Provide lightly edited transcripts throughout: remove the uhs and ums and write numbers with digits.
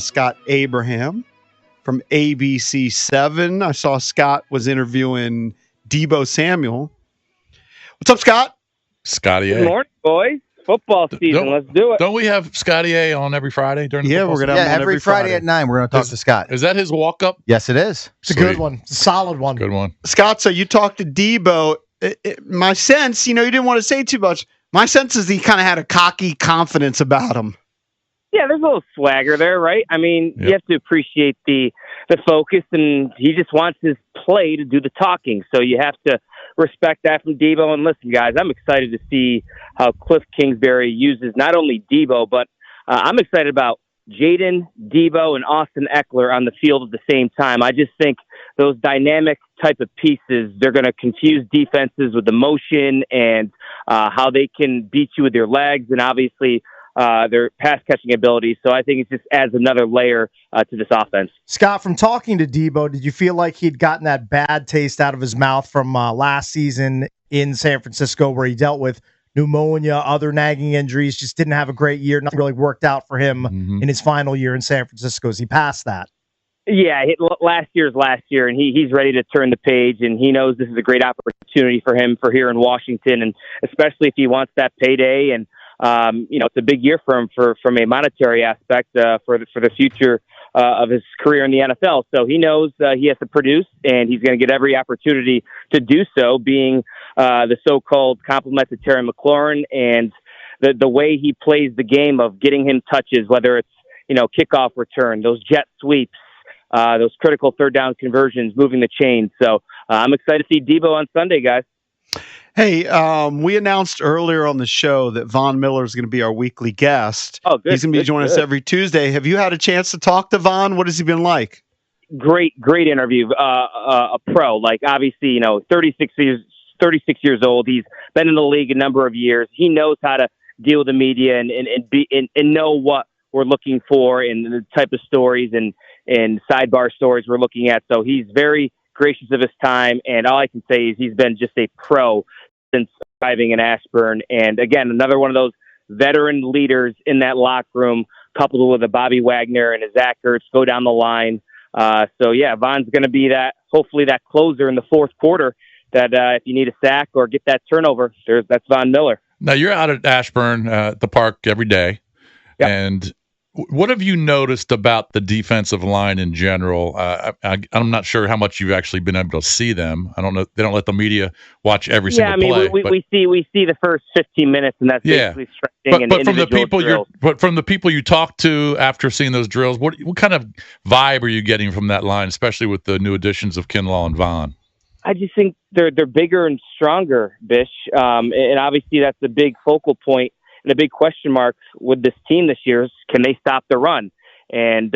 Scott Abraham from ABC7. I saw Scott was interviewing Debo Samuel. What's up, Scott? Scotty A. Good morning, boys. Football season. Let's do it. Don't we have Scotty A on every Friday during the football we're gonna season? have him on every Friday at 9, we're going to talk to Scott. Is that his walk-up? Yes, it is. It's a good one. It's a solid one. Good one. Scott, so you talked to Debo. My sense, you didn't want to say too much. My sense is he kind of had a cocky confidence about him. Yeah, there's a little swagger there, right? I mean, Yep. You have to appreciate the focus, and he just wants his play to do the talking. So you have to respect that from Debo. And listen, guys, I'm excited to see how Cliff Kingsbury uses not only Debo, but I'm excited about Jaden, Debo, and Austin Eckler on the field at the same time. I just think those dynamic type of pieces, they're going to confuse defenses with the motion and how they can beat you with their legs and obviously their pass catching ability. So I think it just adds another layer to this offense. Scott, from talking to Debo, did you feel like he'd gotten that bad taste out of his mouth from last season in San Francisco where he dealt with pneumonia, other nagging injuries, just didn't have a great year? Nothing really worked out for him in his final year in San Francisco. Is he past that? Yeah, last year's last year, and he's ready to turn the page, and he knows this is a great opportunity for him for here in Washington, and especially if he wants that payday. And it's a big year for him from a monetary aspect for the future of his career in the NFL. So he knows he has to produce, and he's going to get every opportunity to do so, being the so-called complement to Terry McLaurin and the way he plays the game of getting him touches, whether it's kickoff return, those jet sweeps, those critical third down conversions, moving the chain. So I'm excited to see Debo on Sunday, guys. Hey, we announced earlier on the show that Von Miller is going to be our weekly guest. Oh, good. He's going to be joining us every Tuesday. Have you had a chance to talk to Von? What has he been like? Great interview. A pro, like obviously, 36 years old. He's been in the league a number of years. He knows how to deal with the media and know what we're looking for and the type of stories and sidebar stories we're looking at. So he's very gracious of his time. And all I can say is he's been just a pro since arriving in Ashburn. And again, another one of those veteran leaders in that locker room, coupled with a Bobby Wagner and a Zach Ertz go down the line. So yeah, Von's going to be hopefully that closer in the fourth quarter that if you need a sack or get that turnover, that's Von Miller. Now you're out at Ashburn at the park every day. Yep. And what have you noticed about the defensive line in general? I'm not sure how much you've actually been able to see them. I don't know. They don't let the media watch every single play. We see the first 15 minutes, and that's basically stretching and individual drills. But from the people you talk to after seeing those drills, what kind of vibe are you getting from that line, especially with the new additions of Kinlaw and Von? I just think they're bigger and stronger, Bish, and obviously that's a big focal point. And a big question mark with this team this year is, can they stop the run? And,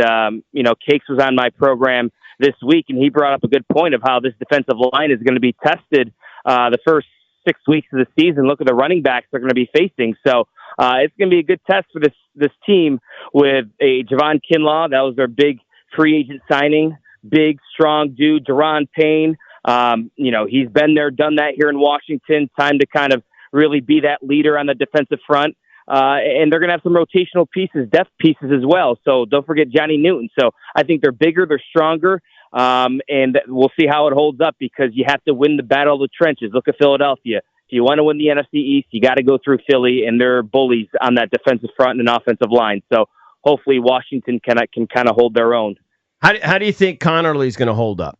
Cakes was on my program this week, and he brought up a good point of how this defensive line is going to be tested the first 6 weeks of the season. Look at the running backs they're going to be facing. So it's going to be a good test for this team with a Javon Kinlaw. That was their big free agent signing. Big, strong dude, Deron Payne. He's been there, done that here in Washington. Time to kind of really be that leader on the defensive front. And they're going to have some rotational pieces, depth pieces as well. So don't forget Johnny Newton. So I think they're bigger, they're stronger, and we'll see how it holds up because you have to win the battle of the trenches. Look at Philadelphia. If you want to win the NFC East, you got to go through Philly, and they're bullies on that defensive front and offensive line. So hopefully Washington can kind of hold their own. How do you think Connerly's going to hold up?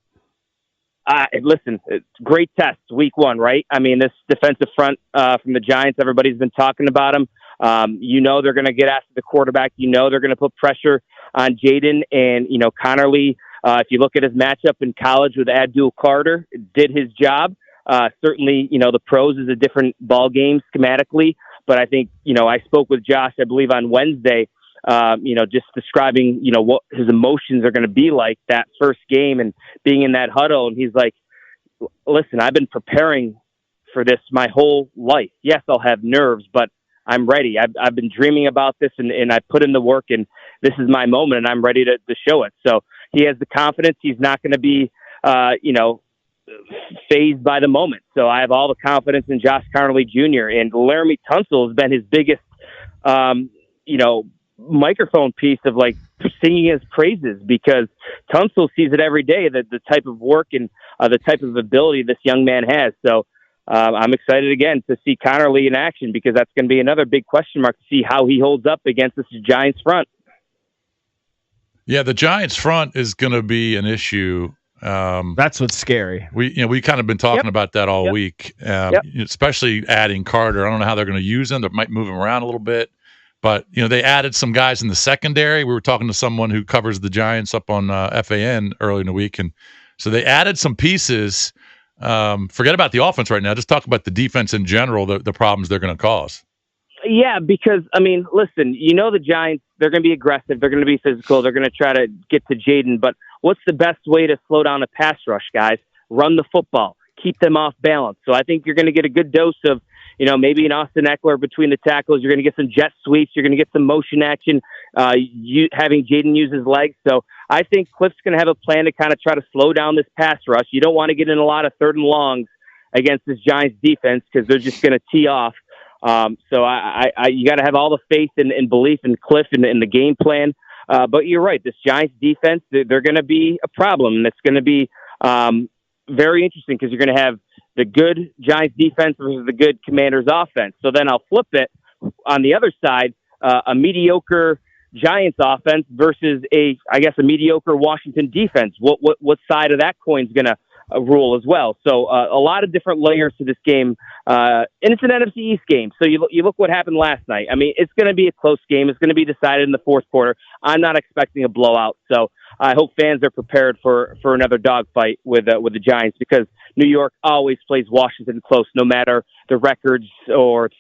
Listen, it's great test week one, right? I mean, this defensive front from the Giants, everybody's been talking about them. They're going to get after the quarterback. They're going to put pressure on Jaden and, Connerly. If you look at his matchup in college with Abdul Carter, did his job. Certainly, the pros is a different ball game schematically, but I think, I spoke with Josh, I believe on Wednesday, just describing, what his emotions are going to be like that first game and being in that huddle. And he's like, listen, I've been preparing for this my whole life. Yes, I'll have nerves, but I'm ready. I've been dreaming about this and I put in the work and this is my moment and I'm ready to show it. So he has the confidence. He's not going to be, phased by the moment. So I have all the confidence in Josh Connerly Jr. and Laramie Tunsil has been his biggest, microphone piece of like singing his praises, because Tunsil sees it every day, that the type of work and the type of ability this young man has. So I'm excited again to see Connerly in action, because that's going to be another big question mark to see how he holds up against this Giants front. Yeah, the Giants front is going to be an issue. That's what's scary. We kind of been talking about that all week, especially adding Carter. I don't know how they're going to use him. They might move him around a little bit, but they added some guys in the secondary. We were talking to someone who covers the Giants up on FAN early in the week, and so they added some pieces. Forget about the offense right now. Just talk about the defense in general. The problems they're going to cause. Yeah, because, I mean, listen, the Giants, they're going to be aggressive. They're going to be physical. They're going to try to get to Jaden. But what's the best way to slow down a pass rush, guys? Run the football. Keep them off balance. So I think you're going to get a good dose of, maybe an Austin Eckler between the tackles. You're going to get some jet sweeps. You're going to get some motion action, having Jaden use his legs. So I think Cliff's going to have a plan to kind of try to slow down this pass rush. You don't want to get in a lot of third and longs against this Giants defense, because they're just going to tee off. So you got to have all the faith and belief in Cliff and in the game plan. But you're right. This Giants defense, they're going to be a problem. And it's going to be very interesting, because you're going to have the good Giants defense versus the good Commanders offense. So then I'll flip it on the other side, a mediocre Giants offense versus a mediocre Washington defense. What side of that coin's going to rule as well? So a lot of different layers to this game, and it's an NFC East game. So you look what happened last night. I mean, it's going to be a close game. It's going to be decided in the fourth quarter. I'm not expecting a blowout, so I hope fans are prepared for another dogfight with the Giants, because New York always plays Washington close, no matter the records or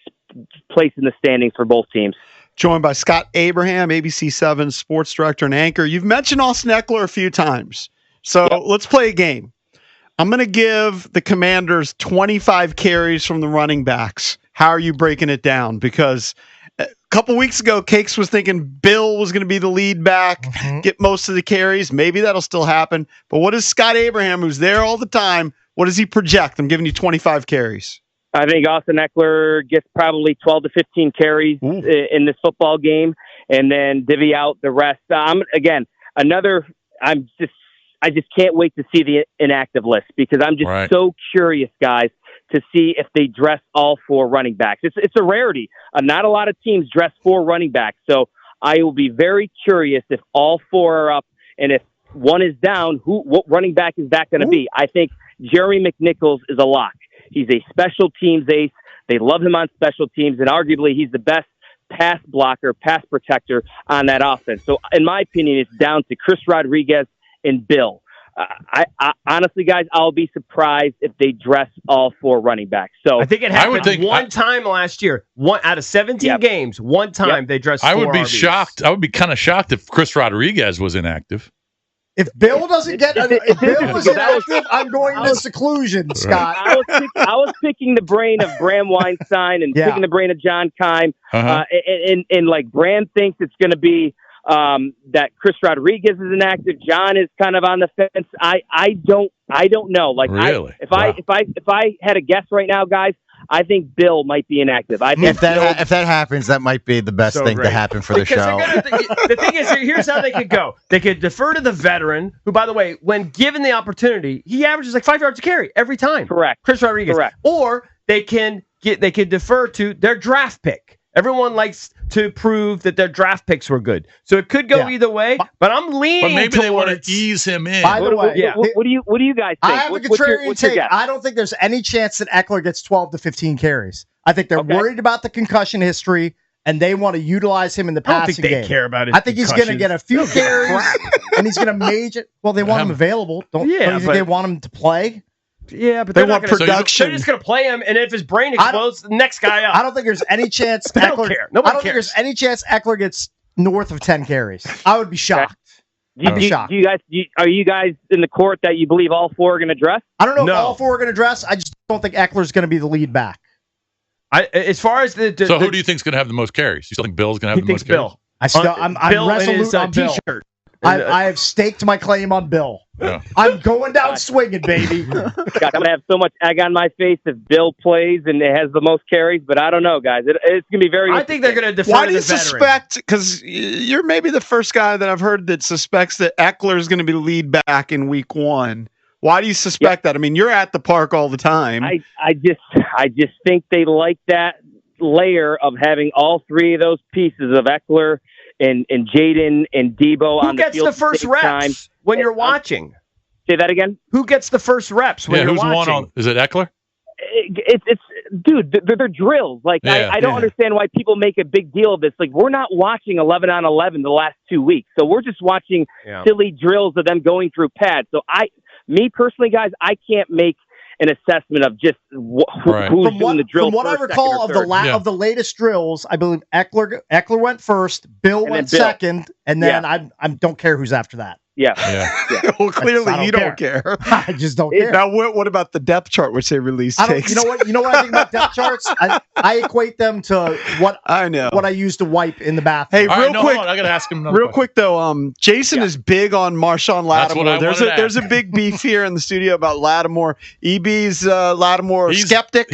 place in the standings for both teams. Joined by Scott Abraham, ABC7 sports director and anchor. You've mentioned Austin Eckler a few times, so let's play a game. I'm going to give the Commanders 25 carries from the running backs. How are you breaking it down? Because a couple weeks ago, Cakes was thinking Bill was going to be the lead back, get most of the carries. Maybe that'll still happen. But what is Scott Abraham, who's there all the time, what does he project? I'm giving you 25 carries. I think Austin Eckler gets probably 12 to 15 carries in this football game, and then divvy out the rest. I just can't wait to see the inactive list, because I'm just so curious, guys, to see if they dress all four running backs. It's a rarity. Not a lot of teams dress four running backs. So I will be very curious if all four are up, and if one is down, what running back is that going to be? I think Jerry McNichols is a lock. He's a special teams ace. They love him on special teams, and arguably he's the best pass blocker, pass protector on that offense. So in my opinion, it's down to Chris Rodriguez and Bill. I honestly, guys, I'll be surprised if they dress all four running backs. So I think it happened one time last year. One out of 17 games, one time they dressed. I would be RBs. shocked. I would be kind of shocked if Chris Rodriguez was inactive. If Bill doesn't get, if Bill is inactive, I'm going into seclusion, Scott. I was picking the brain of Bram Weinstein and picking the brain of John Keim, and like Bram thinks it's going to be that Chris Rodriguez is inactive. John is kind of on the fence. I don't know. Like, really? If I had a guess right now, guys, I think Bill might be inactive. If that happens, that might be the best thing to happen for the show. The thing is, here's how they could go. They could defer to the veteran, who, by the way, when given the opportunity, he averages like 5 yards a carry every time. Correct. Chris Rodriguez. Correct. Or they can defer to their draft pick. Everyone likes to prove that their draft picks were good, so it could go either way. But I'm leaning. But maybe they want to ease him in. By the way, what do you guys think? I have a contrarian take. I don't think there's any chance that Eckler gets 12 to 15 carries. I think they're worried about the concussion history, and they want to utilize him in the passing game. I don't think they care about it. I think he's going to get a few carries, and he's going to major. Well, they want him available. Don't you think they want him to play? Yeah, but they want production. They're just going to play him, and if his brain explodes, the next guy up. I don't think there's any chance Eckler. Don't care. Nobody I don't think there's any chance Eckler gets north of 10 carries. I would be shocked. Are you guys in the court that you believe all four are going to dress? I don't know if all four are going to dress. I just don't think Eckler's going to be the lead back. As far as so who do you think is going to have the most carries? You still think Bill's going to have the most carries? Bill. I'm resolute on Bill. T-shirt. I have staked my claim on Bill. Yeah. I'm going down swinging, baby. God, I'm going to have so much egg on my face if Bill plays and it has the most carries, but I don't know, guys. It's going to be very I think they're going to defer Why to do you the veteran. suspect? Because you're maybe the first guy that I've heard that suspects that Eckler is going to be lead back in week 1. Why do you suspect that? I mean, you're at the park all the time. I just think they like that layer of having all three of those pieces of Eckler and Jaden and Debo on the field. Who gets the first reps when you're watching? Say that again? Who gets the first reps when you're watching? Is it Eckler? It's dude, they're drills. Like, I don't understand why people make a big deal of this. Like, we're not watching 11 on 11 the last 2 weeks. So we're just watching silly drills of them going through pads. So me personally, guys, I can't make an assessment of just who's doing the drill. From what I recall of the latest drills, I believe Eckler went first, Bill went second, and then I don't care who's after that. Yeah. Well, clearly you don't care. I just don't care. Now, what about the depth chart which they released? You know what I think about depth charts? I equate them to what I use to wipe in the bathroom. Hey, real quick, I got to ask him real quick though. Jason is big on Marshawn Lattimore. There's a big beef here in the studio about Lattimore. EB's Lattimore skeptic.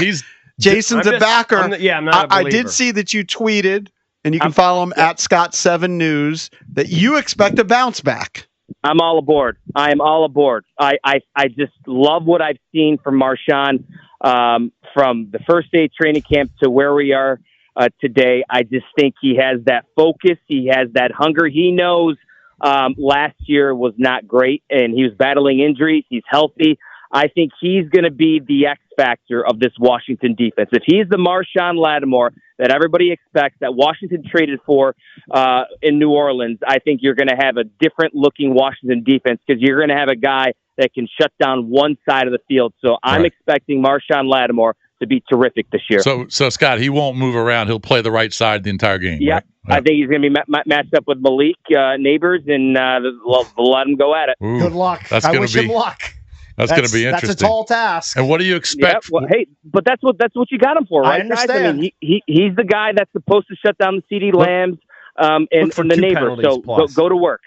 Jason's a backer. I'm not a believer. I did see that you tweeted, and you can follow him at Scott7News, that you expect a bounce back. I'm all aboard. I am all aboard. I just love what I've seen from Marshawn from the first day of training camp to where we are today. I just think he has that focus. He has that hunger. He knows last year was not great, and he was battling injuries. He's healthy. I think he's going to be the X factor of this Washington defense. If he's the Marshawn Lattimore that everybody expects, that Washington traded for in New Orleans, I think you're going to have a different looking Washington defense because you're going to have a guy that can shut down one side of the field. So I'm expecting Marshawn Lattimore to be terrific this year. So Scott, he won't move around. He'll play the right side the entire game. Yeah, right? I think he's going to be matched up with Malik Neighbors, and we'll let him go at it. Ooh, good luck. I wish him luck. That's going to be interesting. That's a tall task. And what do you expect? Yeah, well, hey, but that's what you got him for, right? I understand. I mean, he's the guy that's supposed to shut down the CeeDee Lambs and the Neighbors. So go to work.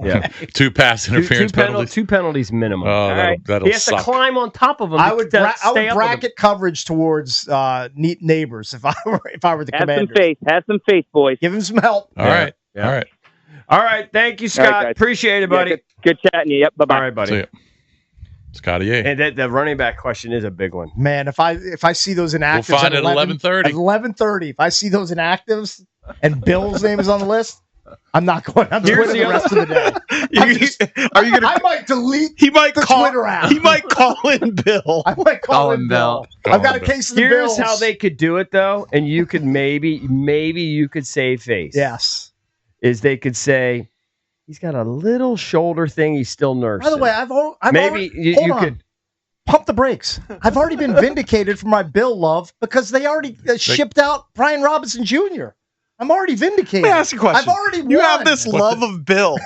Yeah, 2 pass interference penalties. 2 penalties minimum. Oh, that'll he has suck. to climb on top of them. I would bracket coverage towards Neighbors if I were the Commanders. Have some faith, boys. Give him some help. All right. All right. Thank you, Scott. Appreciate it, buddy. Good chatting to you. Yep. Bye bye. All right, buddy. See ya. Scotty A. And the running back question is a big one. Man, if I see those inactives, we'll find it at 11:30. At 11:30, if I see those inactives and Bill's name is on the list, I'm not going on Twitter the rest of the day. Are you gonna? I might delete. He might the call Twitter app. He might call in Bill. I might call in Bill. I've got a case of the Bills. Here's how they could do it, though, and you could maybe you could save face. Yes, is they could say he's got a little shoulder thing he's still nursing. By the way, you could pump the brakes. I've already been vindicated for my Bill love because they already shipped out Brian Robinson Jr. I'm already vindicated. Let me ask you a question. I've already won. You have this love of Bill.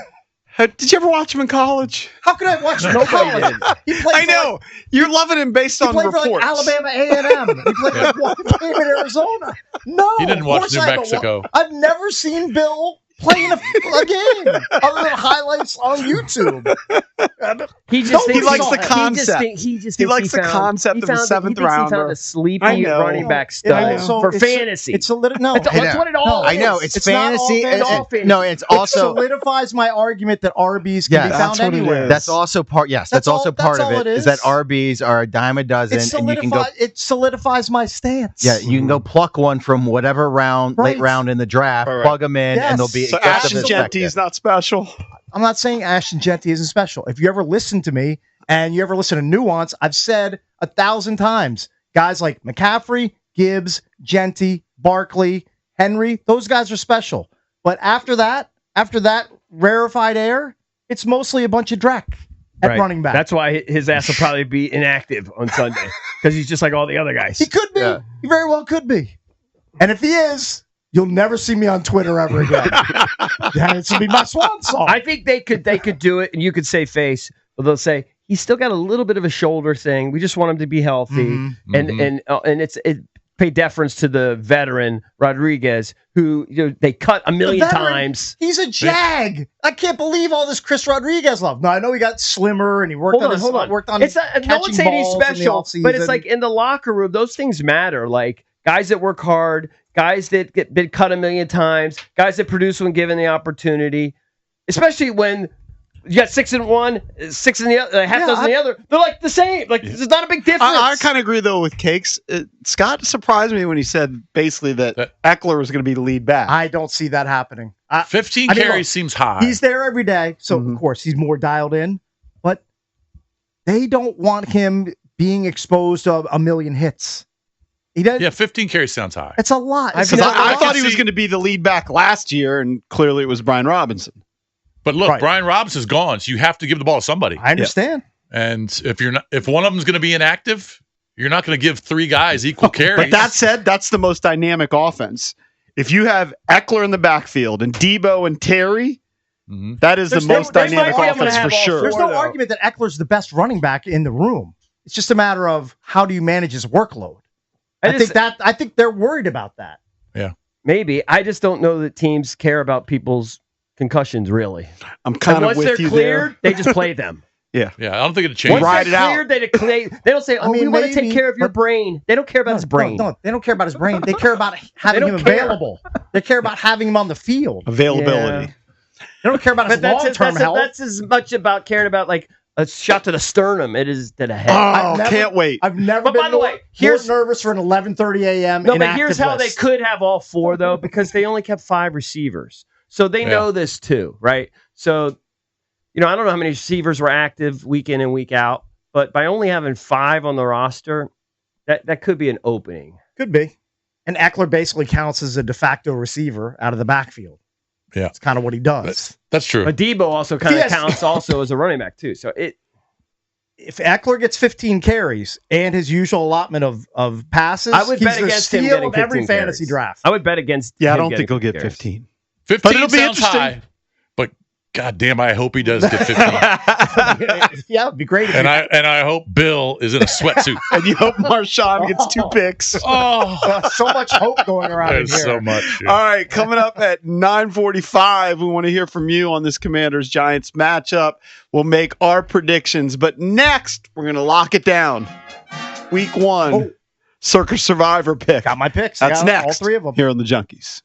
Did you ever watch him in college? How could I watch him in college? I know. You're loving him based on reports. For Alabama A&M. He played one game in Arizona. No. He didn't watch New Mexico. I've never seen Bill play in a game other than highlights on YouTube. He likes the concept. He likes the concept of a seventh rounder. He found a sleepy running back stud for fantasy. That's what it all is. I know. It's fantasy. It solidifies my argument that RBs can be found anywhere. That's also part. Yes, that's also part of it. Is that RBs are a dime a dozen, and you can go. It solidifies my stance. Yeah, you can go pluck one from whatever round, late round in the draft, plug them in, and they'll be. So Ashton Genty is not special. I'm not saying Ashton Genty isn't special. If you ever listen to me and you ever listen to Nuance, I've said 1,000 times, guys like McCaffrey, Gibbs, Genty, Barkley, Henry, those guys are special. But after that rarefied air, it's mostly a bunch of dreck at running back. That's why his ass will probably be inactive on Sunday because he's just like all the other guys. He could be. Yeah. He very well could be. And if he is, you'll never see me on Twitter ever again. It's gonna be my swan song. I think they could do it, and you could say face, but they'll say he's still got a little bit of a shoulder thing. We just want him to be healthy, and pay deference to the veteran Rodriguez, who they cut a million times. He's a jag. I can't believe all this Chris Rodriguez love. No, I know he got slimmer and he worked worked on. It's no one's saying he's special, but it's like in the locker room, those things matter. Like guys that work hard, guys that been cut a million times, guys that produce when given the opportunity, especially when. You got 6 in one, 6 in the other, half dozen in the other. They're like the same. Like there's not a big difference. I kind of agree though with Cakes. Scott surprised me when he said basically that Eckler was going to be the lead back. I don't see that happening. 15 carries seems high. He's there every day, so of course he's more dialed in. But they don't want him being exposed to a million hits. He does. Yeah, 15 carries sounds high. It's a lot. I thought he was going to be the lead back last year, and clearly it was Brian Robinson. But look, Brian Robinson's gone, so you have to give the ball to somebody. I understand. And if one of them is going to be inactive, you're not going to give 3 guys equal carries. But that said, that's the most dynamic offense. If you have Eckler in the backfield and Debo and Terry, that is the most dynamic offense for sure. There's no argument that Eckler's the best running back in the room. It's just a matter of how do you manage his workload. I think they're worried about that. Yeah, maybe. I just don't know that teams care about people's concussions, really. I'm kind of with you cleared, there. they just play them. Yeah. I don't think it'll change. Once they're cleared, they don't say, we want to take care of your brain. They don't care about his brain. No, they don't care about his brain. They care about having him available. They care about having him on the field. Availability. They don't care about his long-term health. That's as much about caring about like a shot to the sternum it is to the head. Can't wait. I've never been more nervous for an 11:30 a.m. No, but here's how they could have all 4 though, because they only kept 5 receivers. So they know this too, right? So, I don't know how many receivers were active week in and week out, but by only having 5 on the roster, that could be an opening. Could be. And Eckler basically counts as a de facto receiver out of the backfield. Yeah. That's kind of what he does. That's true. But Debo also kind of counts also as a running back too. So if Eckler gets 15 carries and his usual allotment of passes, I would bet against him getting 15 every fantasy draft. I would bet against I don't think he'll get 15. 15 but it'll be interesting. High, but goddamn, I hope he does get 15. Yeah, it'd be great. And I hope Bill is in a sweatsuit. And you hope Marshawn gets 2 picks. So much hope going around There's here. So much. Yeah. All right, coming up at 9:45, we want to hear from you on this Commanders-Giants matchup. We'll make our predictions, but next we're going to lock it down. Week 1, Circus Survivor pick. Got my picks. That's next. All 3 of them here on the Junkies.